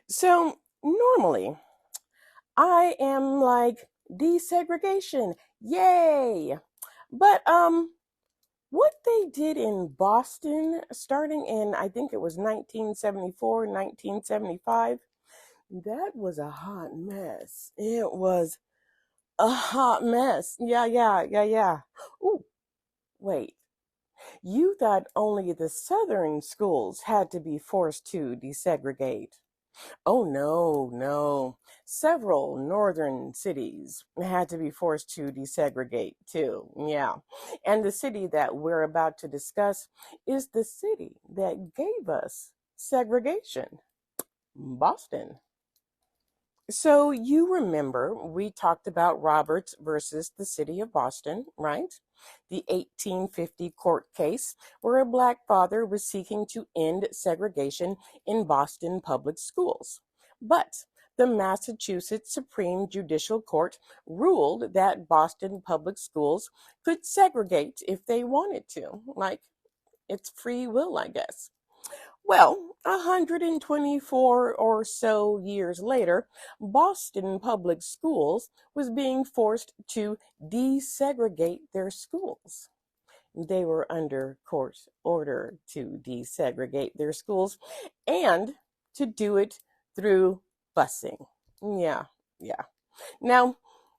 So normally I am like desegregation, yay! But what they did in Boston starting in I think it was 1974, 1975, that was a hot mess. It was a hot mess. Yeah. Ooh, wait. You thought only the southern schools had to be forced to desegregate. Oh, no, no. Several northern cities had to be forced to desegregate too. Yeah. And the city that we're about to discuss is the city that gave us segregation, Boston. So you remember we talked about Roberts versus the city of Boston, right? The 1850 court case where a black father was seeking to end segregation in Boston public schools. But the Massachusetts Supreme Judicial Court ruled that Boston public schools could segregate if they wanted to. Like, it's free will, I guess. Well, 124 or so years later, Boston Public Schools was being forced to desegregate their schools. They were under court order to desegregate their schools and to do it through busing. Yeah, yeah. Now,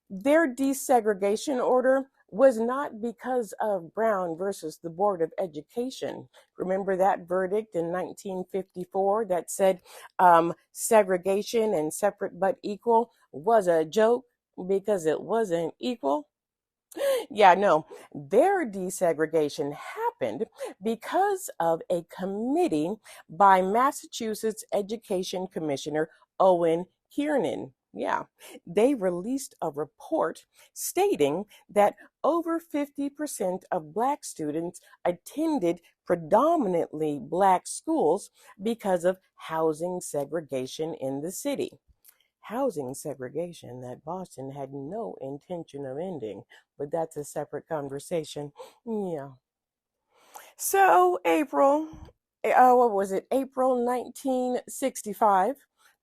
their desegregation order was not because of Brown versus the Board of Education. Remember that verdict in 1954 that said segregation and separate but equal was a joke because it wasn't equal? Yeah, no, their desegregation happened because of a committee by Massachusetts Education Commissioner Owen Kiernan. Yeah, they released a report stating that over 50% of Black students attended predominantly Black schools because of housing segregation in the city. Housing segregation that Boston had no intention of ending, but that's a separate conversation. Yeah. So, what was it? April 1965,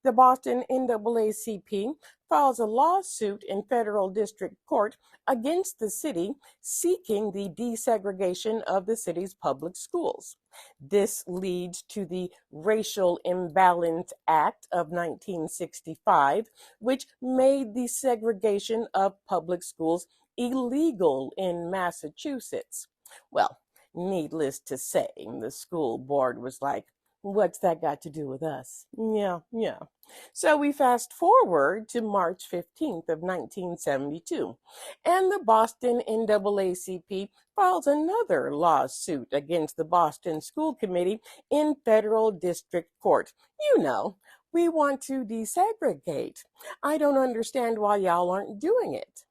the Boston NAACP files a lawsuit in federal district court against the city seeking the desegregation of the city's public schools. This leads to the Racial Imbalance Act of 1965, which made the segregation of public schools illegal in Massachusetts. Well, needless to say, the school board was like, what's that got to do with us? Yeah. So we fast forward to March 15th of 1972, and the Boston NAACP files another lawsuit against the Boston School Committee in federal district court. You know, we want to desegregate. I don't understand why y'all aren't doing it.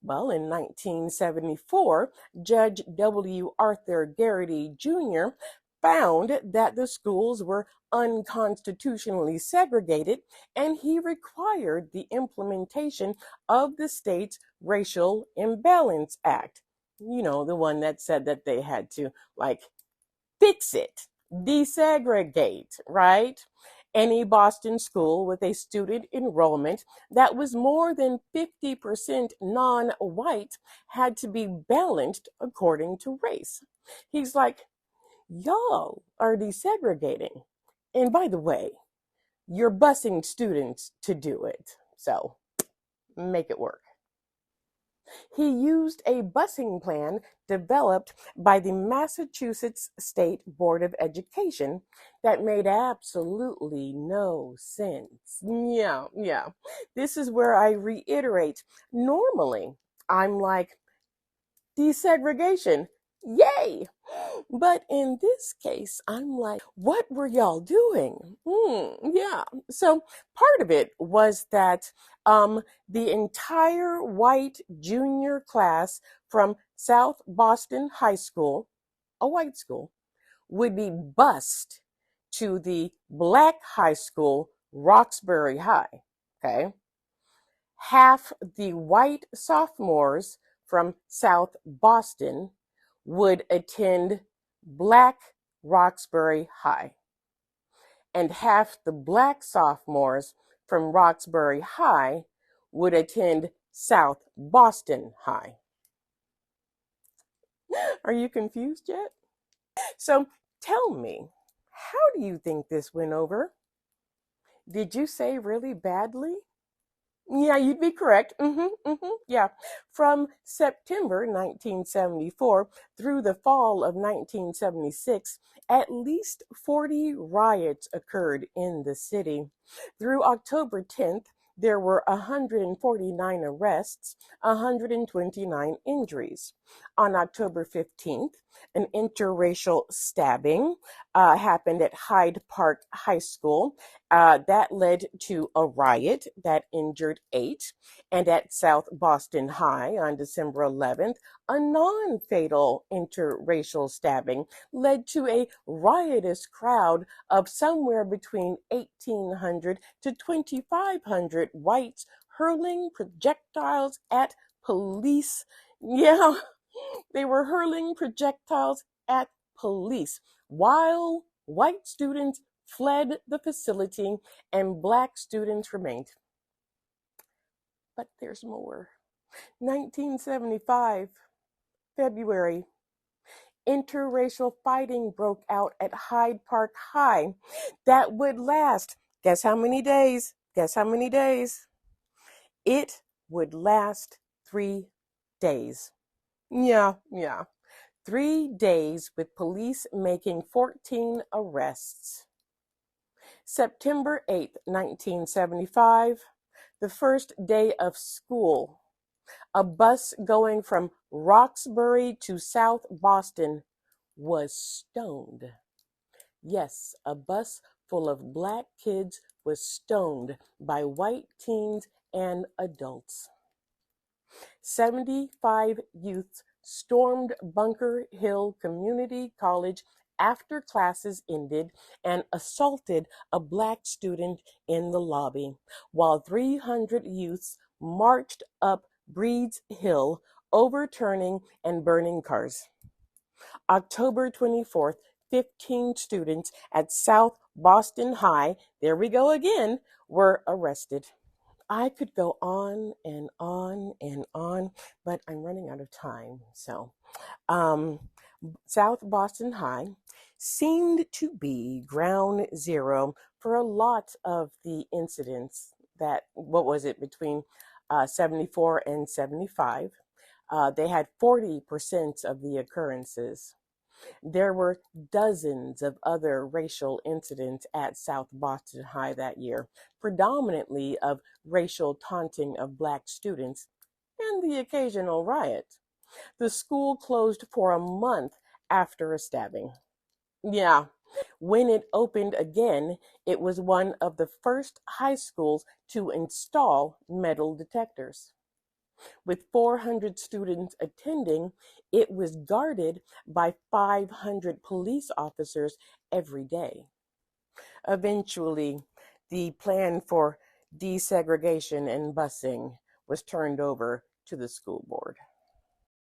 Well, in 1974, Judge W. Arthur Garrity Jr. found that the schools were unconstitutionally segregated, and he required the implementation of the state's Racial Imbalance Act. You know, the one that said that they had to, like, fix it, desegregate, right? Any Boston school with a student enrollment that was more than 50% non white had to be balanced according to race. He's like, y'all are desegregating. And by the way, you're busing students to do it. So make it work. He used a busing plan developed by the Massachusetts State Board of Education that made absolutely no sense. Yeah. This is where I reiterate. Normally, I'm like, desegregation, yay! But in this case, I'm like, what were y'all doing? Yeah. So part of it was that the entire white junior class from South Boston High School, a white school, would be bused to the black high school, Roxbury High. Okay. Half the white sophomores from South Boston would attend Black Roxbury High. and half the black sophomores from Roxbury High would attend South Boston High. Are you confused yet? So tell me, how do you think this went over? Did you say really badly? Yeah, you'd be correct. Yeah. From September 1974 through the fall of 1976, at least 40 riots occurred in the city. Through October 10th, there were 149 arrests, 129 injuries. On October 15th, an interracial stabbing happened at Hyde Park High School. That led to a riot that injured 8. And at South Boston High on December 11th, a non fatal interracial stabbing led to a riotous crowd of somewhere between 1,800 to 2,500 whites hurling projectiles at police. Yeah, they were hurling projectiles at police while white students fled the facility and black students remained. But there's more. 1975, February, interracial fighting broke out at Hyde Park High. That would last, guess how many days? Guess how many days? It would last 3 days. Yeah. 3 days with police making 14 arrests. September 8th, 1975, the first day of school. A bus going from Roxbury to South Boston was stoned. Yes, a bus full of black kids was stoned by white teens and adults. 75 youths stormed Bunker Hill Community College after classes ended and assaulted a black student in the lobby, while 300 youths marched up Breeds Hill, overturning and burning cars. October 24th, 15 students at South Boston High, there we go again, were arrested. I could go on and on and on, but I'm running out of time. So, South Boston High seemed to be ground zero for a lot of the incidents that, what was it, between 74 and 75. They had 40% of the occurrences. There were dozens of other racial incidents at South Boston High that year, predominantly of racial taunting of black students and the occasional riot. The school closed for a month after a stabbing. Yeah, when it opened again, it was one of the first high schools to install metal detectors. With 400 students attending, it was guarded by 500 police officers every day. Eventually, the plan for desegregation and busing was turned over to the school board.